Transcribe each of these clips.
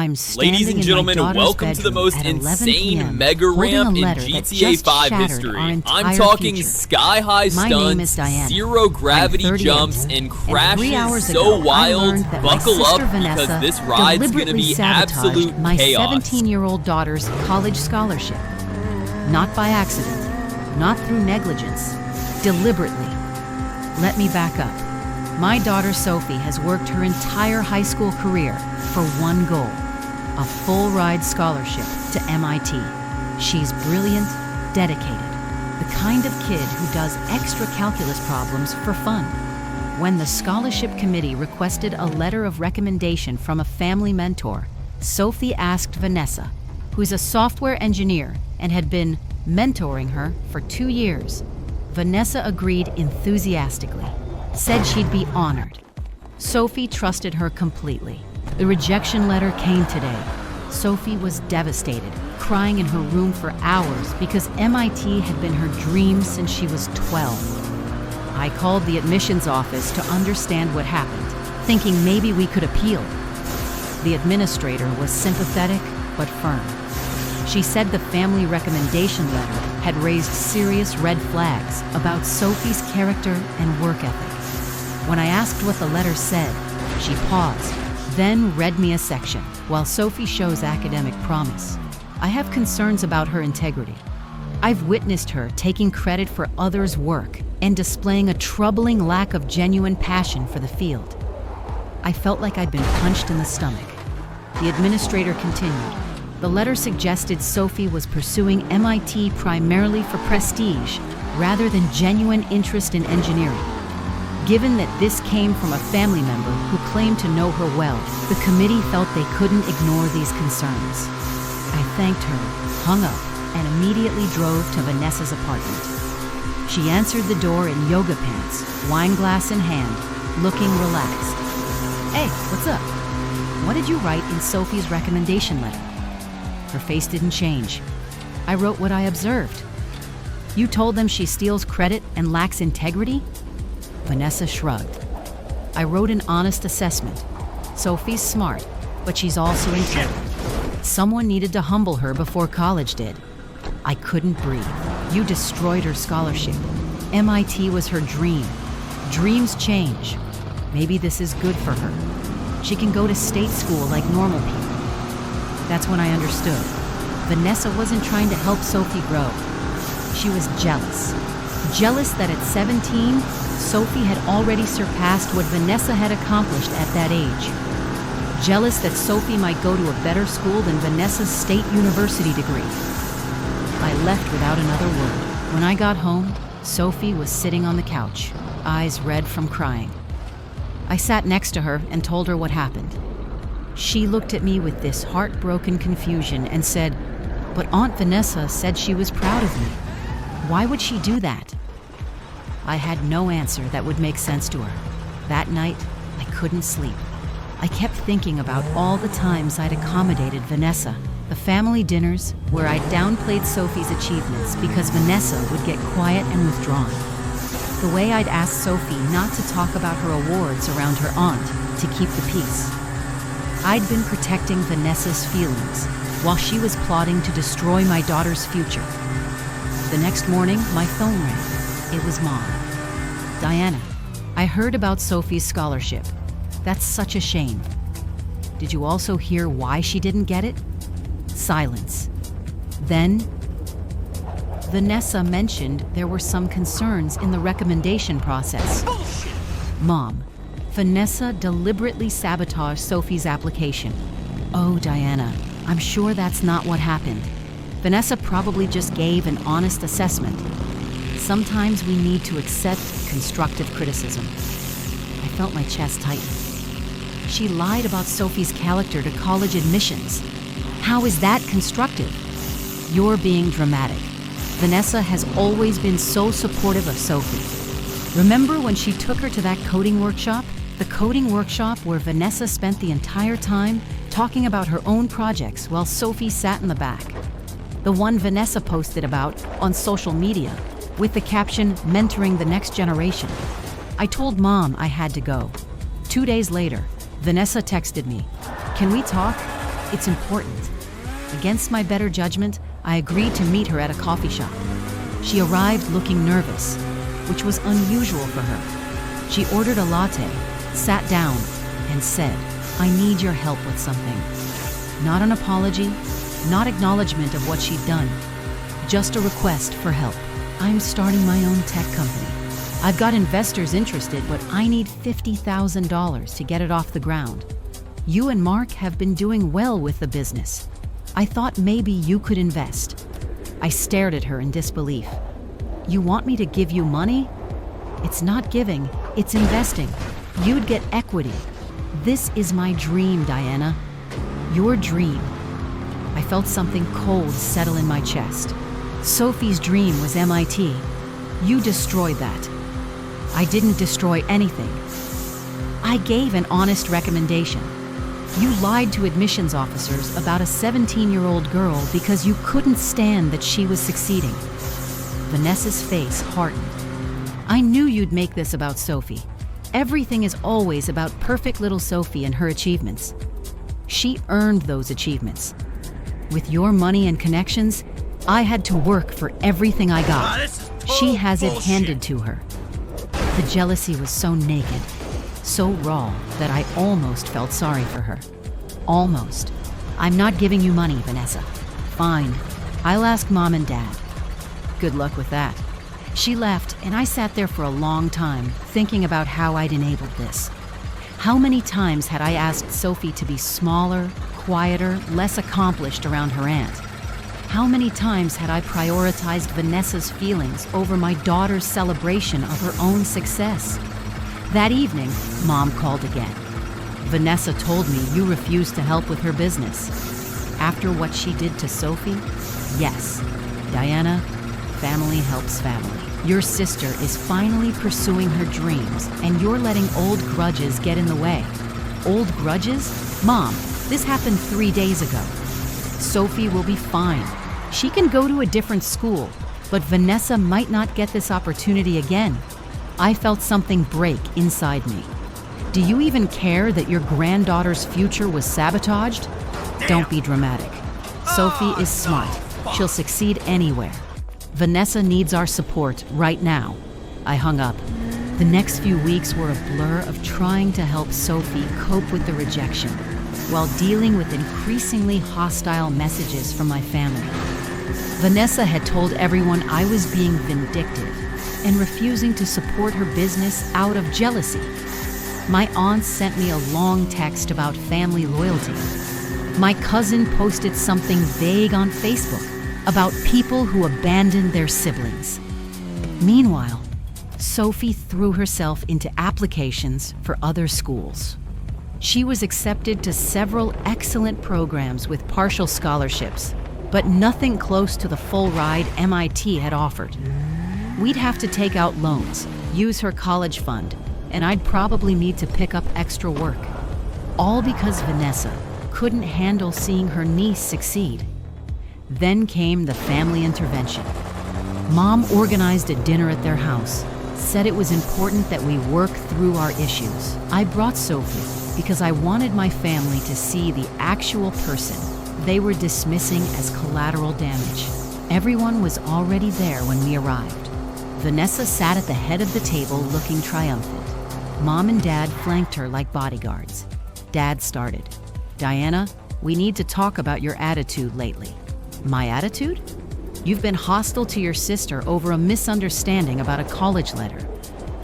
I'm standing Ladies and in gentlemen, my daughter's welcome to the bedroom most at 11 insane p.m., mega holding a ramp in letter that GTA just 5 shattered history. our entire I'm talking future. sky-high My name is stunts, Diana. zero gravity I'm 38, jumps, and and 3 crashes hours so ago, I wild. learned that my Buckle sister up Vanessa because this ride's gonna deliberately be sabotaged absolute my chaos. 17-year-old daughter's college scholarship. Not by accident, not through negligence, deliberately. Let me back up. My daughter Sophie has worked her entire high school career for one goal: a full-ride scholarship to MIT. She's brilliant, dedicated, the kind of kid who does extra calculus problems for fun. When the scholarship committee requested a letter of recommendation from a family mentor, Sophie asked Vanessa, who's a software engineer and had been mentoring her for 2 years. Vanessa agreed enthusiastically, said she'd be honored. Sophie trusted her completely. The rejection letter came today. Sophie was devastated, crying in her room for hours because MIT had been her dream since she was 12. I called the admissions office to understand what happened, thinking maybe we could appeal. The administrator was sympathetic but firm. She said the family recommendation letter had raised serious red flags about Sophie's character and work ethic. When I asked what the letter said, she paused, then read me a section. While Sophie shows academic promise, I have concerns about her integrity. I've witnessed her taking credit for others' work and displaying a troubling lack of genuine passion for the field. I felt like I'd been punched in the stomach. The administrator continued. The letter suggested Sophie was pursuing MIT primarily for prestige rather than genuine interest in engineering. Given that this came from a family member who claimed to know her well, the committee felt they couldn't ignore these concerns. I thanked her, hung up, and immediately drove to Vanessa's apartment. She answered the door in yoga pants, wine glass in hand, looking relaxed. Hey, what's up? What did you write in Sophie's recommendation letter? Her face didn't change. I wrote what I observed. You told them she steals credit and lacks integrity? Vanessa shrugged. I wrote an honest assessment. Sophie's smart, but she's also integral. Someone needed to humble her before college did. I couldn't breathe. You destroyed her scholarship. MIT was her dream. Dreams change. Maybe this is good for her. She can go to state school like normal people. That's when I understood. Vanessa wasn't trying to help Sophie grow. She was jealous. Jealous that at 17, Sophie had already surpassed what Vanessa had accomplished at that age. Jealous that Sophie might go to a better school than Vanessa's state university degree. I left without another word. When I got home, Sophie was sitting on the couch, eyes red from crying. I sat next to her and told her what happened. She looked at me with this heartbroken confusion and said, "But Aunt Vanessa said she was proud of me. Why would she do that?" I had no answer that would make sense to her. That night, I couldn't sleep. I kept thinking about all the times I'd accommodated Vanessa. The family dinners where I downplayed Sophie's achievements because Vanessa would get quiet and withdrawn. The way I'd asked Sophie not to talk about her awards around her aunt to keep the peace. I'd been protecting Vanessa's feelings while she was plotting to destroy my daughter's future. The next morning, my phone rang. It was Mom. "Diana, I heard about Sophie's scholarship. That's such a shame. Did you also hear why she didn't get it?" Silence. Then, Vanessa mentioned there were some concerns in the recommendation process. Mom, Vanessa deliberately sabotaged Sophie's application. Oh, Diana, I'm sure that's not what happened. Vanessa probably just gave an honest assessment. Sometimes we need to accept constructive criticism. I felt my chest tighten. She lied about Sophie's character to college admissions. How is that constructive? You're being dramatic. Vanessa has always been so supportive of Sophie. Remember when she took her to that coding workshop? The coding workshop where Vanessa spent the entire time talking about her own projects while Sophie sat in the back. The one Vanessa posted about on social media with the caption, "Mentoring the next generation." I told Mom I had to go. 2 days later, Vanessa texted me, "Can we talk?" It's important. Against my better judgment, I agreed to meet her at a coffee shop. She arrived looking nervous, which was unusual for her. She ordered a latte, sat down, and said, "I need your help with something." Not an apology, not acknowledgement of what she'd done, just a request for help. "I'm starting my own tech company. I've got investors interested, but I need $50,000 to get it off the ground. You and Mark have been doing well with the business. I thought maybe you could invest." I stared at her in disbelief. "You want me to give you money? It's not giving, it's investing. You'd get equity. This is my dream, Diana. Your dream." I felt something cold settle in my chest. Sophie's dream was MIT. You destroyed that. I didn't destroy anything. I gave an honest recommendation. You lied to admissions officers about a 17-year-old girl because you couldn't stand that she was succeeding. Vanessa's face hardened. "I knew you'd make this about Sophie. Everything is always about perfect little Sophie and her achievements. She earned those achievements. With your money and connections, I had to work for everything I got. She has it handed to her." The jealousy was so naked, so raw, that I almost felt sorry for her. Almost. "I'm not giving you money, Vanessa." "Fine. I'll ask Mom and Dad." Good luck with that. She left, and I sat there for a long time, thinking about how I'd enabled this. How many times had I asked Sophie to be smaller, quieter, less accomplished around her aunt? How many times had I prioritized Vanessa's feelings over my daughter's celebration of her own success? That evening, Mom called again. "Vanessa told me you refused to help with her business. After what she did to Sophie? Yes. Diana, family helps family. Your sister is finally pursuing her dreams, and you're letting old grudges get in the way." "Old grudges? Mom, this happened 3 days ago. Sophie will be fine. She can go to a different school, but Vanessa might not get this opportunity again." I felt something break inside me. "Do you even care that your granddaughter's future was sabotaged?" "Don't be dramatic. Sophie is smart. She'll succeed anywhere. Vanessa needs our support right now." I hung up. The next few weeks were a blur of trying to help Sophie cope with the rejection, while dealing with increasingly hostile messages from my family. Vanessa had told everyone I was being vindictive and refusing to support her business out of jealousy. My aunt sent me a long text about family loyalty. My cousin posted something vague on Facebook about people who abandoned their siblings. Meanwhile, Sophie threw herself into applications for other schools. She was accepted to several excellent programs with partial scholarships, but nothing close to the full ride MIT had offered. We'd have to take out loans, use her college fund, and I'd probably need to pick up extra work. All because Vanessa couldn't handle seeing her niece succeed. Then came the family intervention. Mom organized a dinner at their house, said it was important that we work through our issues. I brought Sophie because I wanted my family to see the actual person they were dismissing as collateral damage. Everyone was already there when we arrived. Vanessa sat at the head of the table looking triumphant. Mom and Dad flanked her like bodyguards. Dad started. "Diana, we need to talk about your attitude lately." "My attitude?" "You've been hostile to your sister over a misunderstanding about a college letter.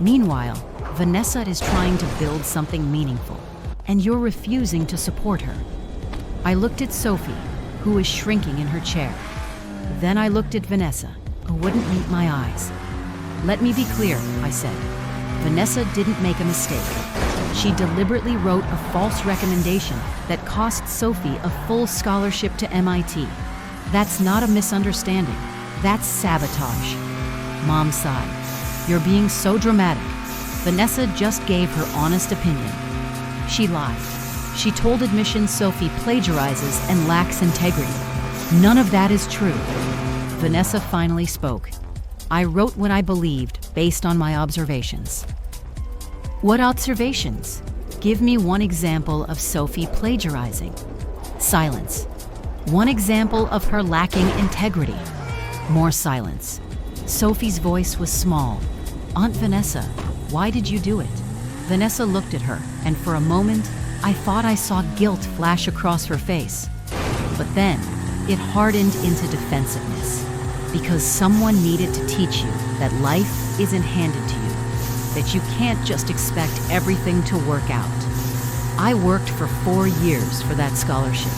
Meanwhile, Vanessa is trying to build something meaningful, and you're refusing to support her." I looked at Sophie, who was shrinking in her chair. Then I looked at Vanessa, who wouldn't meet my eyes. "Let me be clear," I said. "Vanessa didn't make a mistake. She deliberately wrote a false recommendation that cost Sophie a full scholarship to MIT. That's not a misunderstanding. That's sabotage." Mom sighed. "You're being so dramatic. Vanessa just gave her honest opinion. She lied. She told admissions Sophie plagiarizes and lacks integrity. None of that is true." Vanessa finally spoke. "I wrote what I believed based on my observations." "What observations? Give me one example of Sophie plagiarizing." Silence. One example of her lacking integrity. More silence. Sophie's voice was small. "Aunt Vanessa, why did you do it?" Vanessa looked at her, and for a moment, I thought I saw guilt flash across her face. But then, it hardened into defensiveness. Because someone needed to teach you that life isn't handed to you, that you can't just expect everything to work out. I worked for 4 years for that scholarship,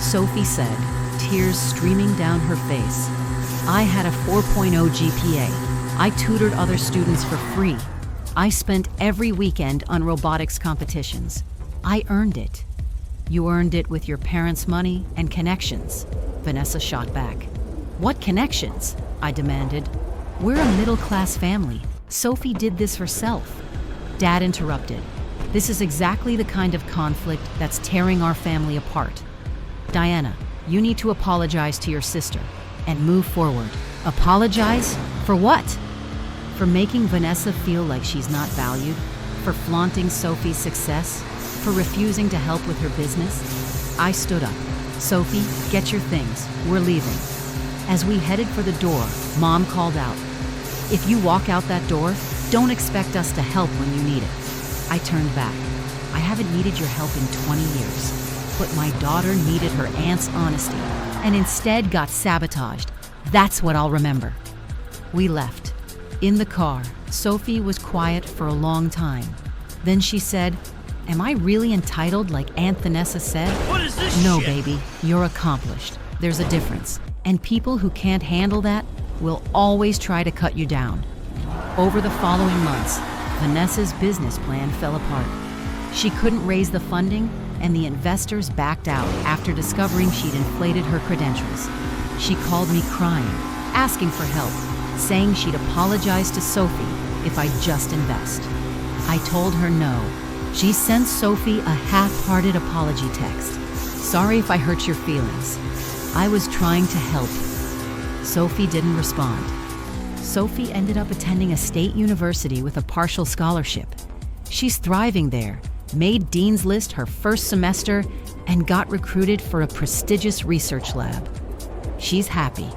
Sophie said, tears streaming down her face. I had a 4.0 GPA. I tutored other students for free. I spent every weekend on robotics competitions. I earned it. You earned it with your parents' money and connections, Vanessa shot back. What connections? I demanded. We're a middle-class family. Sophie did this herself. Dad interrupted. This is exactly the kind of conflict that's tearing our family apart. Diana, you need to apologize to your sister and move forward. Apologize? For what? For making Vanessa feel like she's not valued? For flaunting Sophie's success? For refusing to help with her business? I stood up. Sophie, get your things. We're leaving. As we headed for the door, Mom called out, "If you walk out that door, don't expect us to help when you need it." I turned back. I haven't needed your help in 20 years, but my daughter needed her aunt's honesty and instead got sabotaged. That's what I'll remember. We left. In the car, Sophie was quiet for a long time. Then she said, "Am I really entitled like Aunt Vanessa said?" What is this No, shit? baby, you're accomplished. There's a difference. And people who can't handle that will always try to cut you down. Over the following months, Vanessa's business plan fell apart. She couldn't raise the funding, and the investors backed out after discovering she'd inflated her credentials. She called me crying, asking for help, saying she'd apologize to Sophie if I'd just invest. I told her no. She sent Sophie a half-hearted apology text. "Sorry if I hurt your feelings. I was trying to help." Sophie didn't respond. Sophie ended up attending a state university with a partial scholarship. She's thriving there, made Dean's List her first semester, and got recruited for a prestigious research lab. She's happy,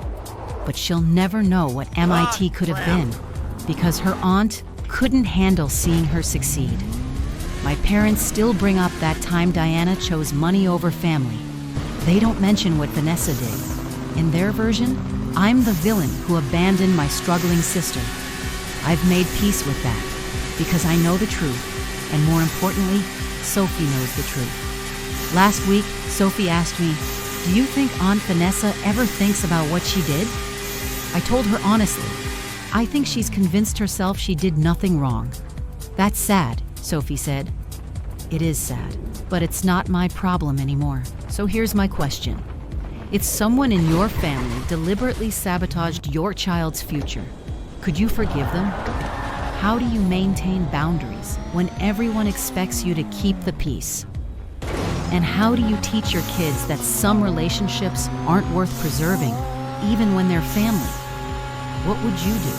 but she'll never know what MIT could have been, because her aunt couldn't handle seeing her succeed. My parents still bring up that time Diana chose money over family. They don't mention what Vanessa did. In their version, I'm the villain who abandoned my struggling sister. I've made peace with that, because I know the truth, and more importantly, Sophie knows the truth. Last week, Sophie asked me, "Do you think Aunt Vanessa ever thinks about what she did?" I told her honestly, I think she's convinced herself she did nothing wrong. "That's sad," Sophie said. It is sad, but it's not my problem anymore. So here's my question. If someone in your family deliberately sabotaged your child's future, could you forgive them? How do you maintain boundaries when everyone expects you to keep the peace? And how do you teach your kids that some relationships aren't worth preserving, even when they're family? What would you do?